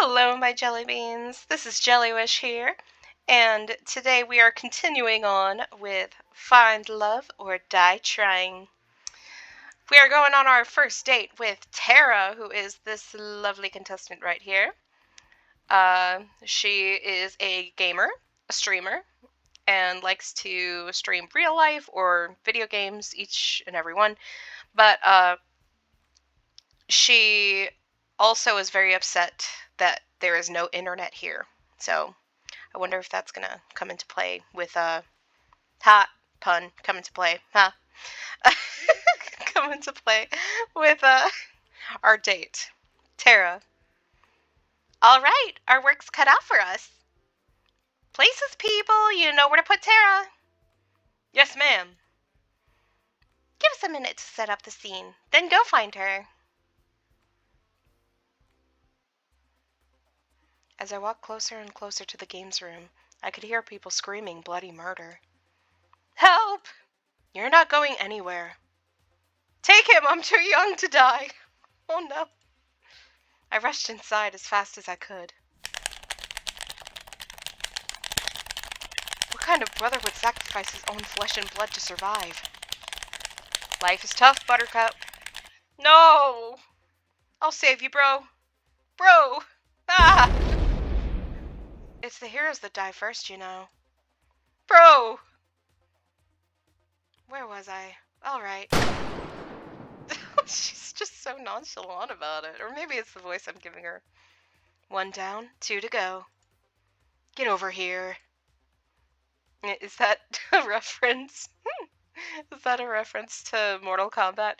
Hello, my jelly beans. This is Jellywish here, and today we are continuing on with Find Love or Die Trying. We are going on our first date with Tara, who is this lovely contestant right here. She is a gamer, a streamer, and likes to stream real life or video games, each and every one. But she also is very upset that there is no internet here. So I wonder if that's gonna come into play with pun come into play, come into play with our date, Tara. All right, our work's cut out for us. Places, people, you know where to put Tara. Yes, ma'am. Give us a minute to set up the scene, then go find her. As I walked closer and closer to the games room, I could hear people screaming bloody murder. Help! You're not going anywhere. Take him! I'm too young to die! Oh no. I rushed inside as fast as I could. What kind of brother would sacrifice his own flesh and blood to survive? Life is tough, Buttercup. No! I'll save you, bro. Bro! Ah! It's the heroes that die first, you know. Bro! Where was I? Alright. She's just so nonchalant about it. Or maybe it's the voice I'm giving her. 1 down, 2 to go. Get over here. Is that a reference? Is that a reference to Mortal Kombat?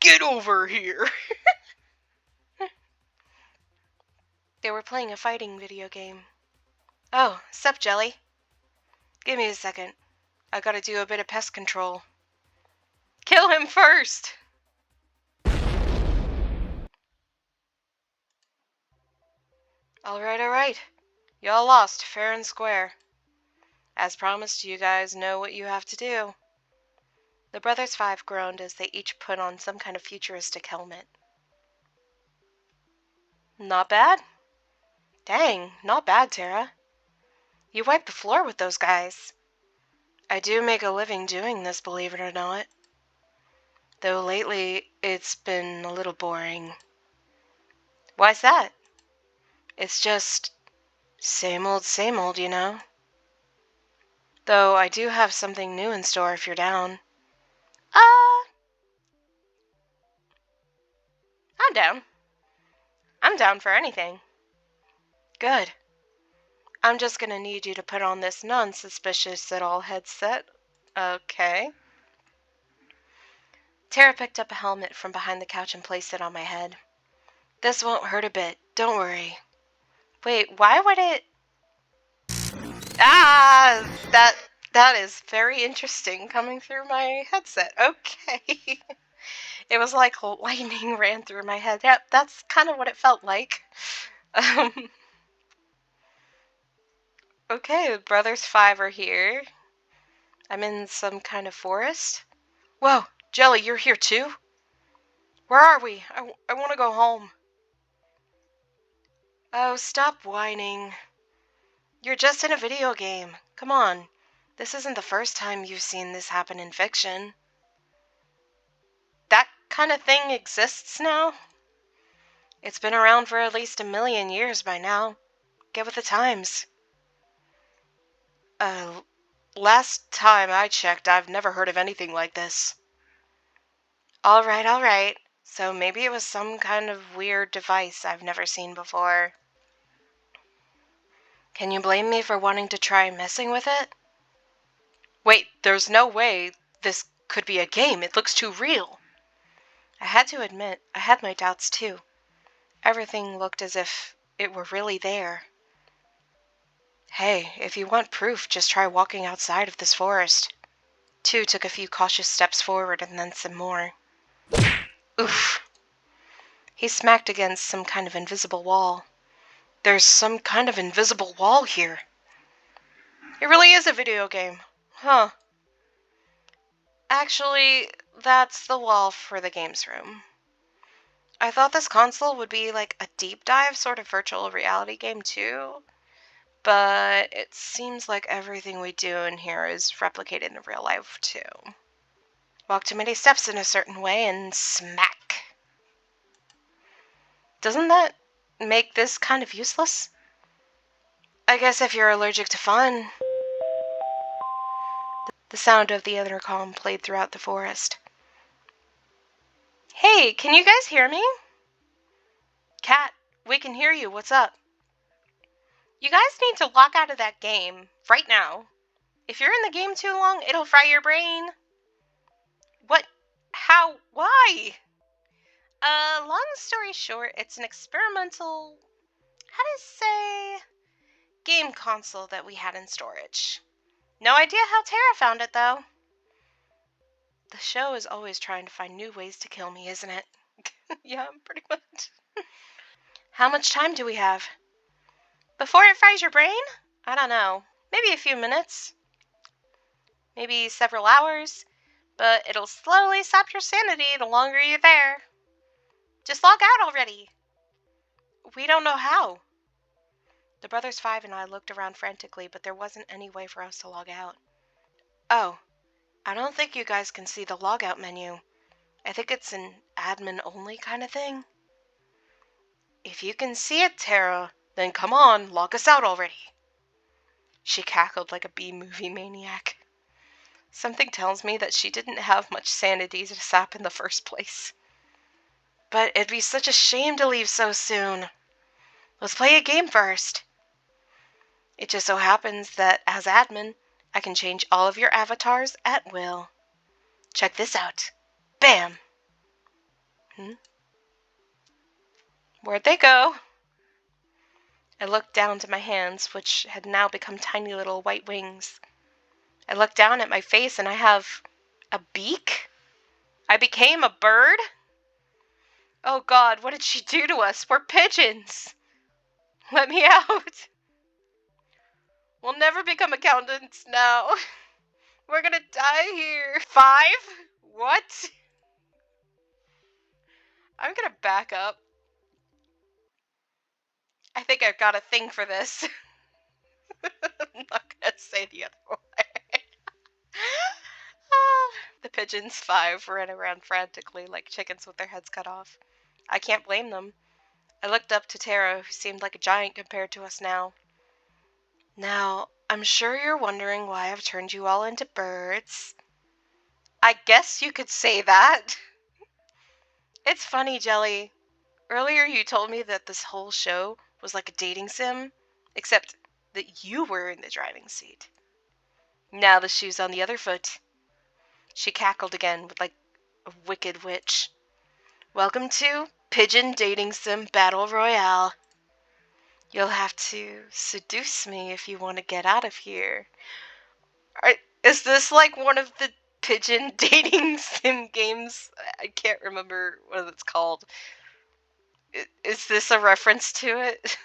Get over here! They were playing a fighting video game. Oh, sup, Jelly? Give me a second. I gotta do a bit of pest control. Kill him first! Alright. Y'all lost, fair and square. As promised, you guys know what you have to do. The Brothers 5 groaned as they each put on some kind of futuristic helmet. Not bad? Dang, not bad, Tara. You wiped the floor with those guys. I do make a living doing this, believe it or not. Though lately, it's been a little boring. Why's that? It's just same old, you know? Though I do have something new in store if you're down. I'm down. I'm down for anything. Good. I'm just gonna need you to put on this non-suspicious at all headset. Okay. Tara picked up a helmet from behind the couch and placed it on my head. This won't hurt a bit, don't worry. Wait, why would it... That is very interesting coming through my headset. Okay. It was like lightning ran through my head. Yep, that's kind of what it felt like. Okay, the Brothers 5 are here. I'm in some kind of forest. Whoa, Jelly, you're here too? Where are we? I want to go home. Oh, stop whining. You're just in a video game. Come on. This isn't the first time you've seen this happen in fiction. That kind of thing exists now? It's been around for at least 1,000,000 years by now. Get with the times. Last time I checked, I've never heard of anything like this. Alright. So maybe it was some kind of weird device I've never seen before. Can you blame me for wanting to try messing with it? Wait, there's no way this could be a game. It looks too real. I had to admit, I had my doubts too. Everything looked as if it were really there. Hey, if you want proof, just try walking outside of this forest. 2 took a few cautious steps forward and then some more. Oof. He smacked against some kind of invisible wall. There's some kind of invisible wall here. It really is a video game. Huh. Actually, that's the wall for the games room. I thought this console would be like a deep dive sort of virtual reality game too, but it seems like everything we do in here is replicated in real life too. Walk too many steps in a certain way and smack. Doesn't that make this kind of useless? I guess if you're allergic to fun. The sound of the intercom played throughout the forest. Hey, can you guys hear me? Cat, we can hear you. What's up? You guys need to log out of that game right now. If you're in the game too long, it'll fry your brain. What? How? Why? Long story short, it's an experimental, how to say, game console that we had in storage. No idea how Tara found it, though. The show is always trying to find new ways to kill me, isn't it? Yeah, pretty much. How much time do we have? Before it fries your brain? I don't know. Maybe a few minutes. Maybe several hours. But it'll slowly sap your sanity the longer you're there. Just log out already. We don't know how. The brothers 5 and I looked around frantically, but there wasn't any way for us to log out. Oh, I don't think you guys can see the logout menu. I think it's an admin-only kind of thing. If you can see it, Tara, then come on, log us out already. She cackled like a B-movie maniac. Something tells me that she didn't have much sanity to sap in the first place. But it'd be such a shame to leave so soon. Let's play a game first. It just so happens that, as admin, I can change all of your avatars at will. Check this out. Bam! Where'd they go? I looked down to my hands, which had now become tiny little white wings. I looked down at my face and I have a beak? I became a bird? Oh God, what did she do to us? We're pigeons! Let me out! We'll never become accountants now. We're gonna die here. 5? What? I'm gonna back up. I think I've got a thing for this. I'm not gonna say the other way. The pigeons 5 ran around frantically like chickens with their heads cut off. I can't blame them. I looked up to Tara, who seemed like a giant compared to us now. Now, I'm sure you're wondering why I've turned you all into birds. I guess you could say that. It's funny, Jelly. Earlier you told me that this whole show was like a dating sim, except that you were in the driving seat. Now the shoe's on the other foot. She cackled again with like a wicked witch. Welcome to Pigeon Dating Sim Battle Royale. You'll have to seduce me if you want to get out of here. Is this like one of the pigeon dating sim games? I can't remember what it's called. Is this a reference to it?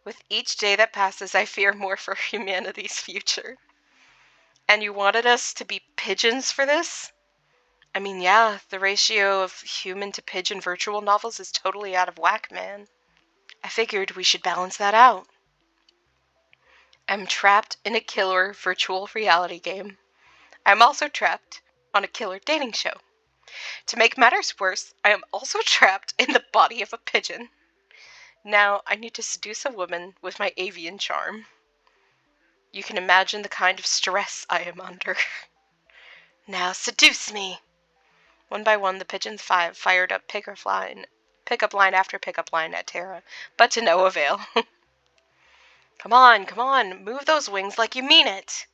With each day that passes, I fear more for humanity's future. And you wanted us to be pigeons for this? I mean, yeah, the ratio of human to pigeon virtual novels is totally out of whack, man. I figured we should balance that out. I'm trapped in a killer virtual reality game. I'm also trapped on a killer dating show. To make matters worse, I am also trapped in the body of a pigeon. Now, I need to seduce a woman with my avian charm. You can imagine the kind of stress I am under. Now, seduce me! One by one, the pigeons 5 fired up pickup line after pickup line at Tara, but to no avail. Come on, move those wings like you mean it!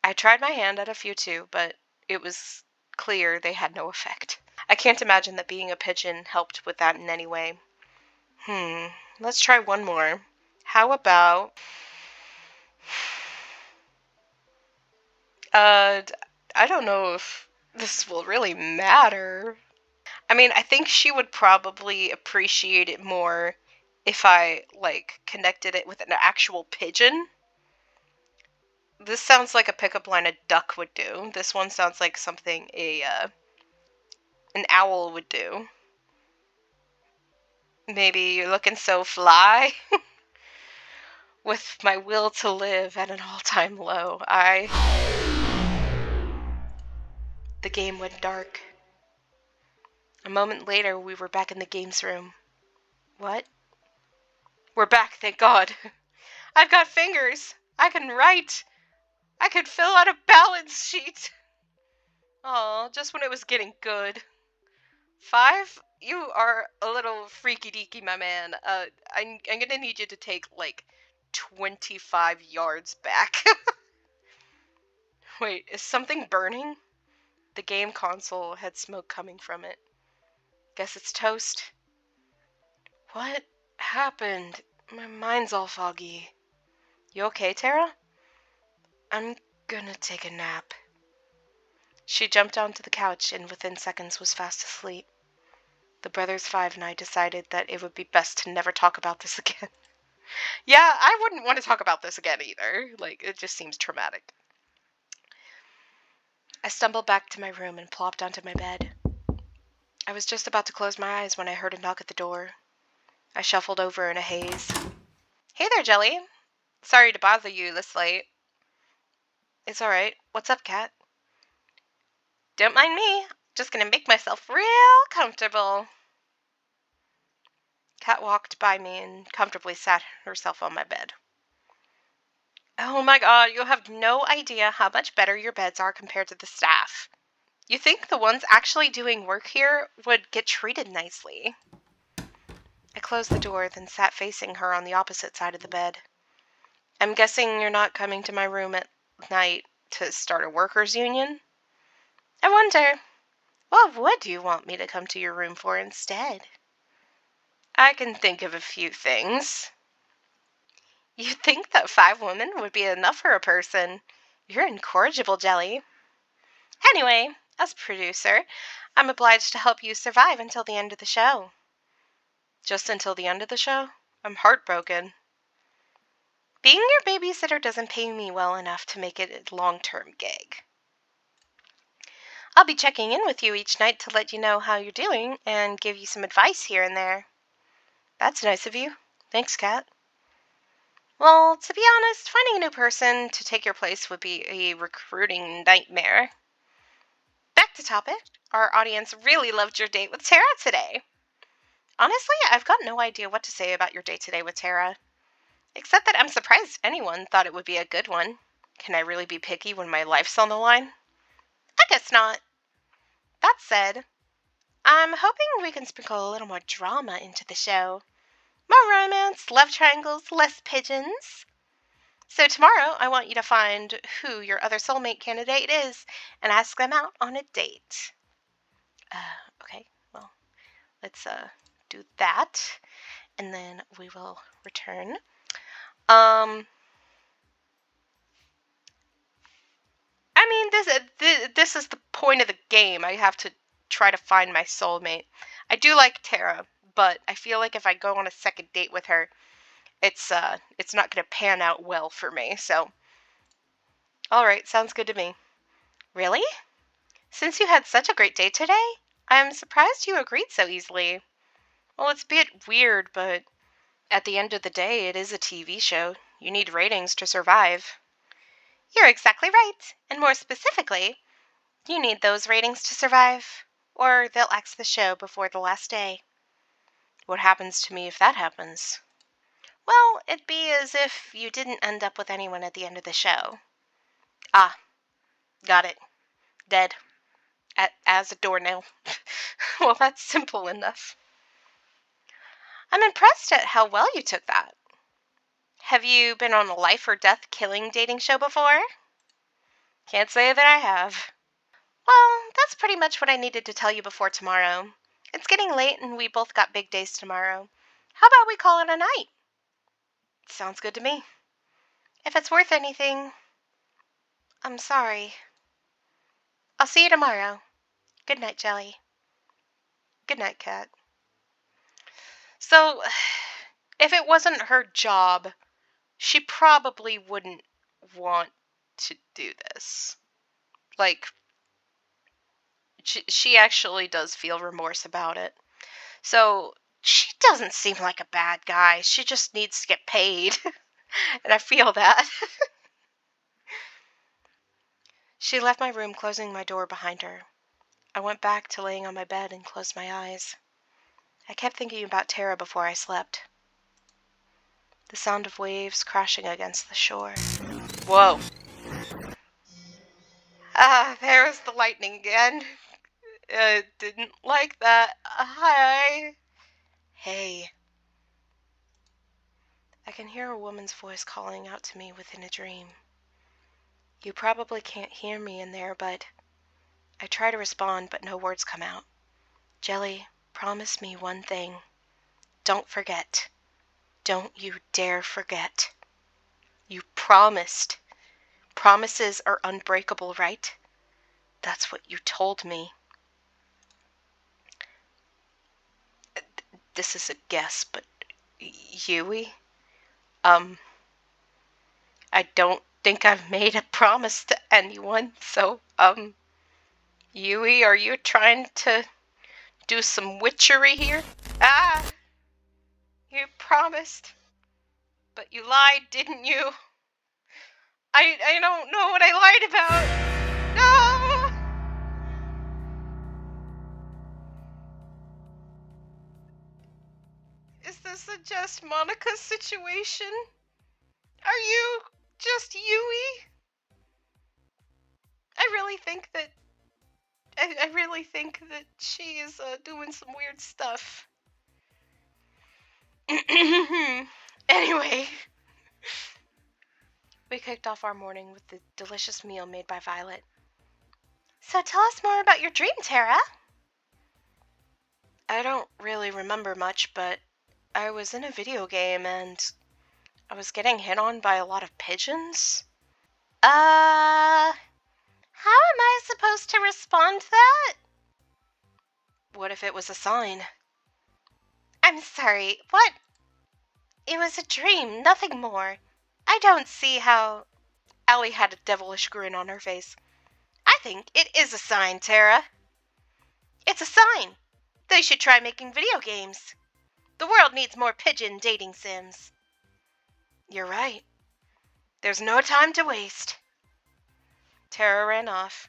I tried my hand at a few too, but it was clear they had no effect. I can't imagine that being a pigeon helped with that in any way. Let's try one more. How about... I don't know if this will really matter. I mean, I think she would probably appreciate it more if I, connected it with an actual pigeon. This sounds like a pickup line a duck would do. This one sounds like something an an owl would do. Maybe you're looking so fly. With my will to live at an all-time low, The game went dark. A moment later, we were back in the games room. What? We're back, thank God. I've got fingers. I can write. I could fill out a balance sheet. Oh, just when it was getting good. 5? You are a little freaky deaky, my man. I'm gonna need you to take, like, 25 yards back. Wait, is something burning? The game console had smoke coming from it. Guess it's toast. What happened? My mind's all foggy. You okay, Tara? I'm gonna take a nap. She jumped onto the couch and within seconds was fast asleep. The brothers 5 and I decided that it would be best to never talk about this again. Yeah, I wouldn't want to talk about this again either. Like, it just seems traumatic. I stumbled back to my room and plopped onto my bed. I was just about to close my eyes when I heard a knock at the door. I shuffled over in a haze. Hey there, Jelly. Sorry to bother you this late. It's alright. What's up, Kat? Don't mind me. Just gonna make myself real comfortable. Kat walked by me and comfortably sat herself on my bed. Oh my god, you have no idea how much better your beds are compared to the staff. You think the ones actually doing work here would get treated nicely. I closed the door, then sat facing her on the opposite side of the bed. I'm guessing you're not coming to my room at night to start a workers' union? I wonder, what would you want me to come to your room for instead? I can think of a few things. You'd think that 5 women would be enough for a person. You're incorrigible, Jelly. Anyway, as producer, I'm obliged to help you survive until the end of the show. Just until the end of the show? I'm heartbroken. Being your babysitter doesn't pay me well enough to make it a long-term gig. I'll be checking in with you each night to let you know how you're doing and give you some advice here and there. That's nice of you. Thanks, Kat. Well, to be honest, finding a new person to take your place would be a recruiting nightmare. Back to topic. Our audience really loved your date with Tara today. Honestly, I've got no idea what to say about your date today with Tara. Except that I'm surprised anyone thought it would be a good one. Can I really be picky when my life's on the line? I guess not. That said, I'm hoping we can sprinkle a little more drama into the show. More romance, love triangles, less pigeons. So tomorrow, I want you to find who your other soulmate candidate is and ask them out on a date. Okay, well, let's do that, and then we will return. I mean, this is the point of the game. I have to try to find my soulmate. I do like Tara, but I feel like if I go on a second date with her, it's not going to pan out well for me. So, all right, sounds good to me. Really? Since you had such a great date today, I'm surprised you agreed so easily. Well, it's a bit weird, but at the end of the day, it is a TV show. You need ratings to survive. You're exactly right. And more specifically, you need those ratings to survive, or they'll axe the show before the last day. What happens to me if that happens? Well, it'd be as if you didn't end up with anyone at the end of the show. Ah, got it. Dead. As a doornail. Well, that's simple enough. I'm impressed at how well you took that. Have you been on a life or death killing dating show before? Can't say that I have. Well, that's pretty much what I needed to tell you before tomorrow. It's getting late and we both got big days tomorrow. How about we call it a night? Sounds good to me. If it's worth anything, I'm sorry. I'll see you tomorrow. Good night, Jelly. Good night, Kat. So, if it wasn't her job, she probably wouldn't want to do this. Like, She actually does feel remorse about it. So she doesn't seem like a bad guy. She just needs to get paid. And I feel that. She left my room, closing my door behind her. I went back to laying on my bed and closed my eyes. I kept thinking about Tara before I slept. The sound of waves crashing against the shore. Whoa. There was the lightning again. Didn't like that. Hi. Hey. I can hear a woman's voice calling out to me within a dream. You probably can't hear me in there, but I try to respond, but no words come out. Jelly, promise me one thing. Don't forget. Don't you dare forget. You promised. Promises are unbreakable, right? That's what you told me. This is a guess, but Yui? I don't think I've made a promise to anyone, so, Yui, are you trying to do some witchery here? You promised. But you lied, didn't you? I don't know what I lied about. No! Is this a just Monica situation? Are you just Yui? I really think that she is doing some weird stuff. Anyway, we kicked off our morning with the delicious meal made by Violet. So tell us more about your dream, Tara. I don't really remember much, but I was in a video game and I was getting hit on by a lot of pigeons. How am I supposed to respond to that? What if it was a sign? I'm sorry, what? It was a dream, nothing more. I don't see how... Allie had a devilish grin on her face. I think it is a sign, Tara. It's a sign. They should try making video games. The world needs more pigeon dating sims. You're right. There's no time to waste. Tara ran off.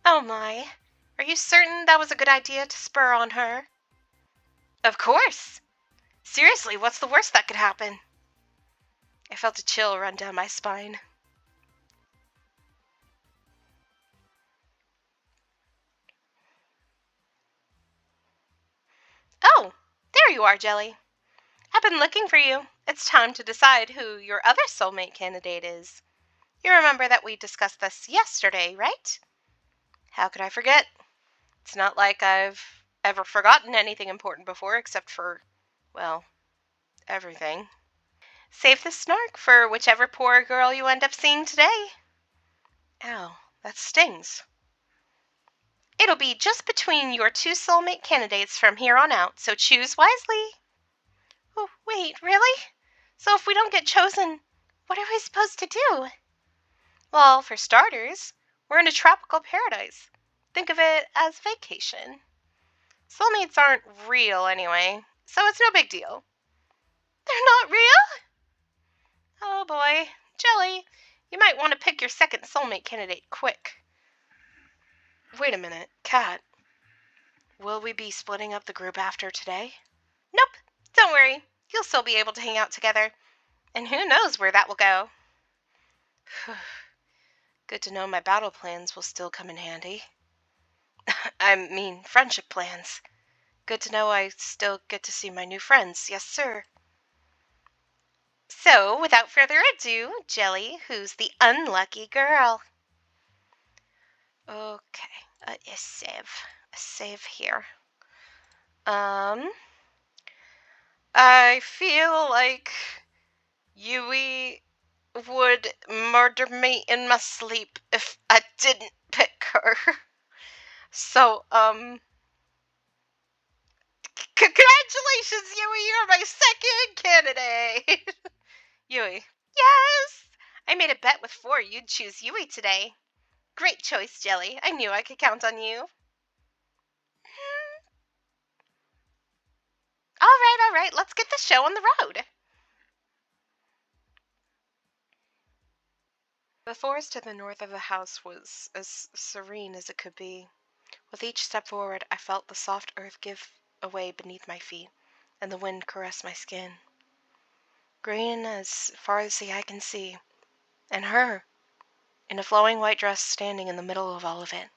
Oh my. Are you certain that was a good idea to spur on her? Of course. Seriously, what's the worst that could happen? I felt a chill run down my spine. Oh, there you are, Jelly. I've been looking for you. It's time to decide who your other soulmate candidate is. You remember that we discussed this yesterday, right? How could I forget? It's not like I've ever forgotten anything important before except for, well, everything. Save the snark for whichever poor girl you end up seeing today. Ow, that stings. It'll be just between your two soulmate candidates from here on out, so choose wisely. Oh, wait, really? So if we don't get chosen, what are we supposed to do? Well, for starters, we're in a tropical paradise. Think of it as vacation. Soulmates aren't real anyway, so it's no big deal. They're not real? Oh boy. Jelly, you might want to pick your second soulmate candidate quick. Wait a minute, Kat. Will we be splitting up the group after today? Nope, don't worry. You'll still be able to hang out together. And who knows where that will go. Good to know my battle plans will still come in handy. I mean, friendship plans. Good to know I still get to see my new friends. Yes, sir. So, without further ado, Jelly, who's the unlucky girl? Okay, a save here. I feel like Yui would murder me in my sleep if I didn't pick her. So, congratulations, Yui, you're my second candidate! Yui, yes! I made a bet with 4 you'd choose Yui today. Great choice, Jelly. I knew I could count on you. All right, let's get the show on the road. The forest to the north of the house was as serene as it could be. With each step forward, I felt the soft earth give away beneath my feet, and the wind caress my skin. Green as far as the eye can see, and her, in a flowing white dress, standing in the middle of all of it.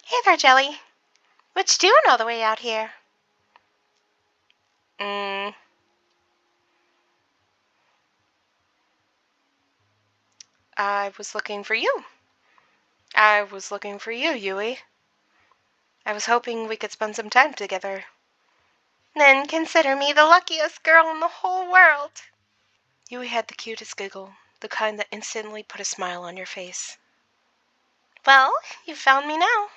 Hey there, Jelly. What you doing all the way out here? I was looking for you. I was looking for you, Yui. I was hoping we could spend some time together. Then consider me the luckiest girl in the whole world. Yui had the cutest giggle, the kind that instantly put a smile on your face. Well, you found me now.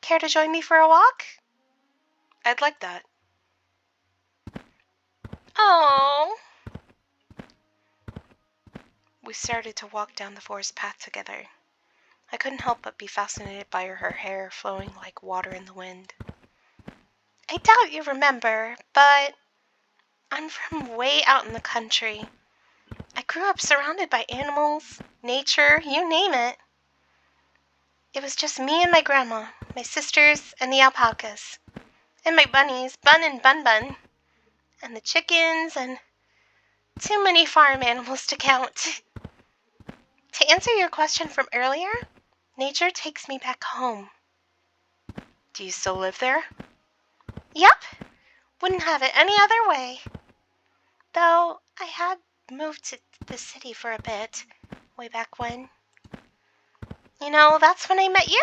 Care to join me for a walk? I'd like that. Oh. We started to walk down the forest path together. I couldn't help but be fascinated by her hair flowing like water in the wind. I doubt you remember, but I'm from way out in the country. I grew up surrounded by animals, nature, you name it. It was just me and my grandma, my sisters, and the alpacas. And my bunnies, Bun and Bun Bun. And the chickens, and too many farm animals to count. To answer your question from earlier, nature takes me back home. Do you still live there? Yep. Wouldn't have it any other way. Though I had moved to the city for a bit, way back when. You know, that's when I met you.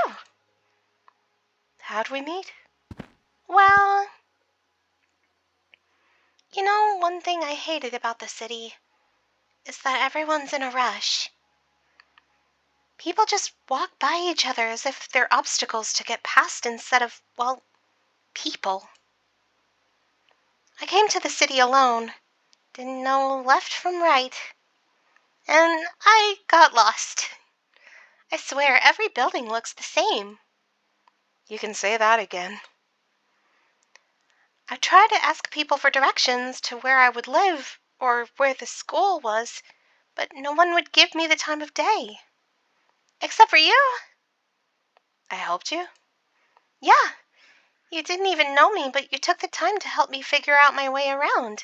How'd we meet? Well, you know, one thing I hated about the city is that everyone's in a rush. People just walk by each other as if they're obstacles to get past instead of, well, people. I came to the city alone, didn't know left from right, and I got lost. I swear, every building looks the same. You can say that again. I tried to ask people for directions to where I would live or where the school was, but no one would give me the time of day. Except for you. I helped you? Yeah. You didn't even know me, but you took the time to help me figure out my way around.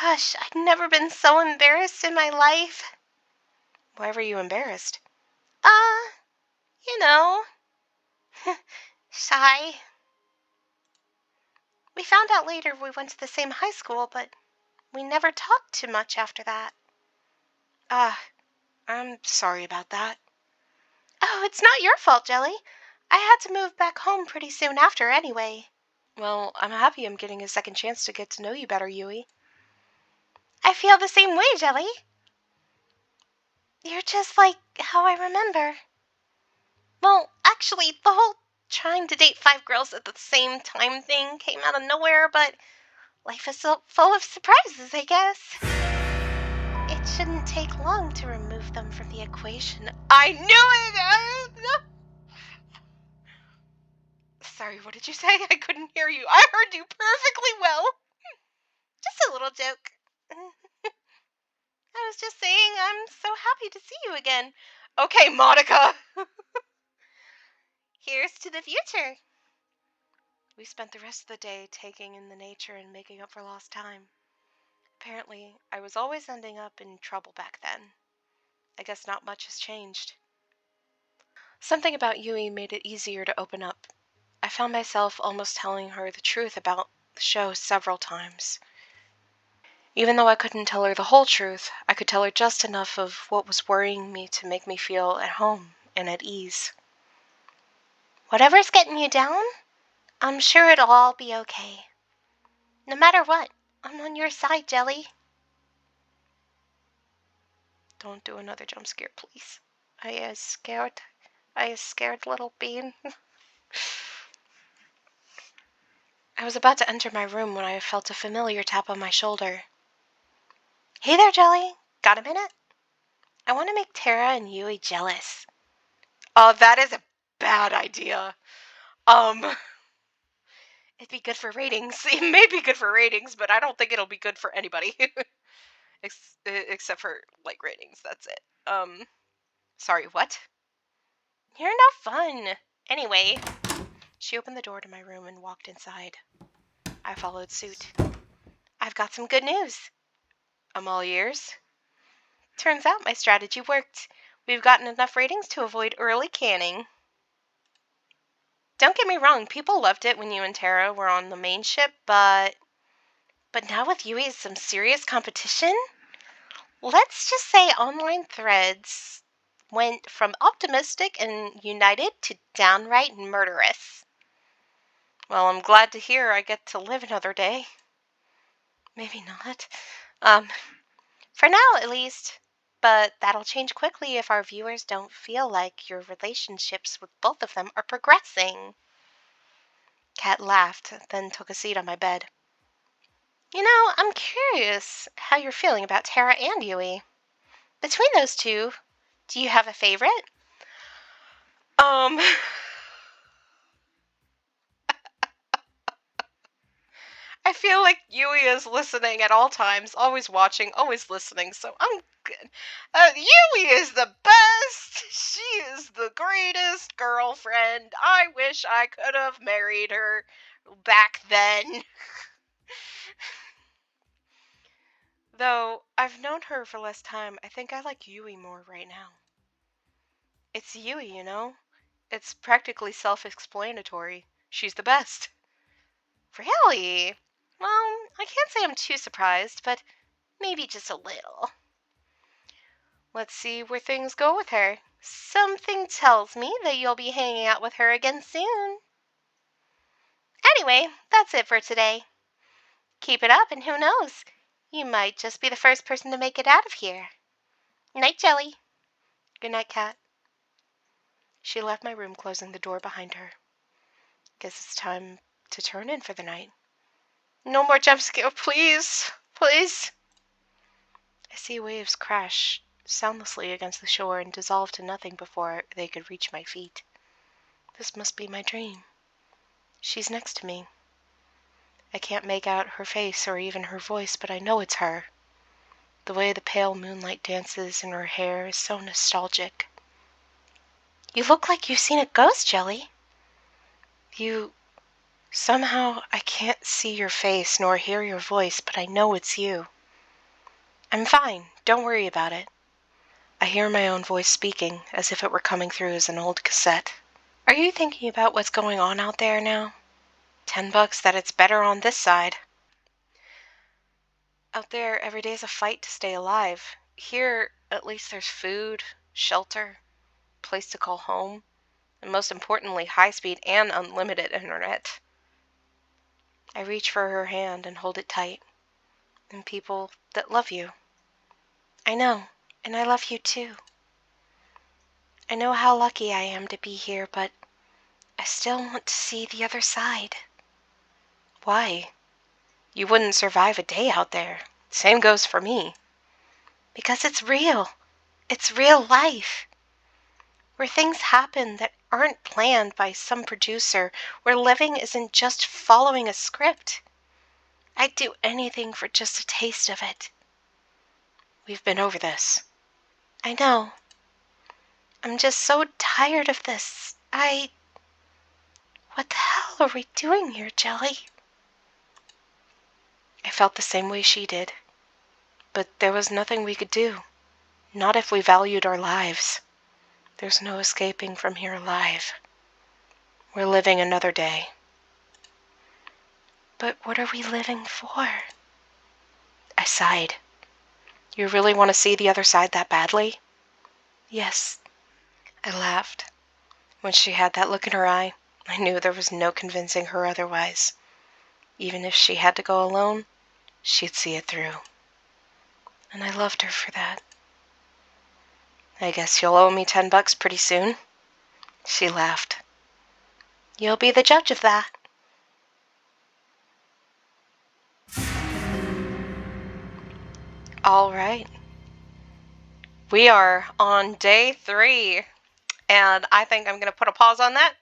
Gosh, I've never been so embarrassed in my life. Why were you embarrassed? You know, shy. We found out later we went to the same high school, but we never talked too much after that. I'm sorry about that. Oh, it's not your fault, Jelly. I had to move back home pretty soon after anyway. Well, I'm happy I'm getting a second chance to get to know you better, Yui. I feel the same way, Jelly. You're just like how I remember. Well, actually, the whole trying to date 5 girls at the same time thing came out of nowhere, but life is so full of surprises, I guess. It shouldn't take long to remove them from the equation. I knew it! Sorry, what did you say? I couldn't hear you. I heard you perfectly well. Just a little joke. I was just saying I'm so happy to see you again. Okay, Monica. Here's to the future. We spent the rest of the day taking in the nature and making up for lost time. Apparently, I was always ending up in trouble back then. I guess not much has changed. Something about Yui made it easier to open up. I found myself almost telling her the truth about the show several times. Even though I couldn't tell her the whole truth, I could tell her just enough of what was worrying me to make me feel at home and at ease. Whatever's getting you down, I'm sure it'll all be okay. No matter what, I'm on your side, Jelly. Don't do another jump scare, please. I is scared little bean. I was about to enter my room when I felt a familiar tap on my shoulder. Hey there, Jelly. Got a minute? I want to make Tara and Yui jealous. Oh, that is a bad idea. It'd be good for ratings. It may be good for ratings, but I don't think it'll be good for anybody. Except for, like, ratings. That's it. Sorry, what? You're no fun. Anyway, she opened the door to my room and walked inside. I followed suit. I've got some good news. I'm all ears. Turns out my strategy worked. We've gotten enough ratings to avoid early canning. Don't get me wrong, people loved it when you and Tara were on the main ship, but now with Yui is some serious competition? Let's just say online threads went from optimistic and united to downright murderous. Well, I'm glad to hear I get to live another day. Maybe not. For now, at least. But that'll change quickly if our viewers don't feel like your relationships with both of them are progressing. Kat laughed, then took a seat on my bed. You know, I'm curious how you're feeling about Tara and Yui. Between those two, do you have a favorite? I feel like Yui is listening at all times, always watching, always listening, so I'm good. Yui is the best! She is the greatest girlfriend. I wish I could have married her back then. Though I've known her for less time, I think I like Yui more right now. It's Yui, you know? It's practically self-explanatory. She's the best. Really? Well, I can't say I'm too surprised, but maybe just a little. Let's see where things go with her. Something tells me that you'll be hanging out with her again soon. Anyway, that's it for today. Keep it up, and who knows? You might just be the first person to make it out of here. Night, Jelly. Good night, Kat. She left my room, closing the door behind her. Guess it's time to turn in for the night. No more jump scare, please. Please. I see waves crash soundlessly against the shore and dissolve to nothing before they could reach my feet. This must be my dream. She's next to me. I can't make out her face or even her voice, but I know it's her. The way the pale moonlight dances in her hair is so nostalgic. You look like you've seen a ghost, Jelly. Somehow I can't see your face nor hear your voice, but I know it's you. I'm fine. Don't worry about it. I hear my own voice speaking, as if it were coming through as an old cassette. Are you thinking about what's going on out there now? $10 that it's better on this side. Out there, every day's a fight to stay alive. Here, at least there's food, shelter, a place to call home, and most importantly, high-speed and unlimited internet. I reach for her hand and hold it tight. And people that love you. I know, and I love you too. I know how lucky I am to be here, but I still want to see the other side. Why? You wouldn't survive a day out there. Same goes for me. Because it's real. It's real life. Where things happen that aren't planned by some producer, where living isn't just following a script. I'd do anything for just a taste of it. We've been over this. I know. I'm just so tired of this. What the hell are we doing here, Jelly? I felt the same way she did. But there was nothing we could do. Not if we valued our lives. There's no escaping from here alive. We're living another day. But what are we living for? I sighed. You really want to see the other side that badly? Yes. I laughed. When she had that look in her eye, I knew there was no convincing her otherwise. Even if she had to go alone, she'd see it through. And I loved her for that. I guess you'll owe me $10 pretty soon. She laughed. You'll be the judge of that. All right. We are on day 3, and I think I'm going to put a pause on that.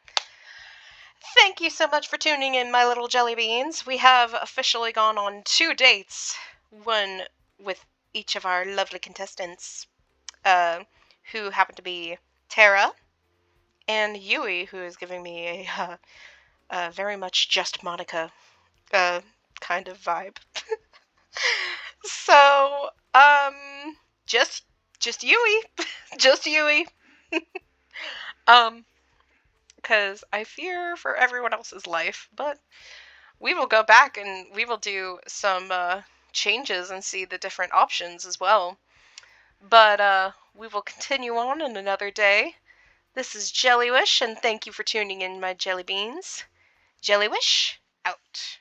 Thank you so much for tuning in, my little jelly beans. We have officially gone on 2 dates, one with each of our lovely contestants, who happen to be Tara and Yui, who is giving me a very much just Monica kind of vibe. So, just Yui, just Yui. Because I fear for everyone else's life, but we will go back and we will do some changes and see the different options as well. But we will continue on in another day. This is Jellywish, and thank you for tuning in, my jelly beans. Jellywish, out.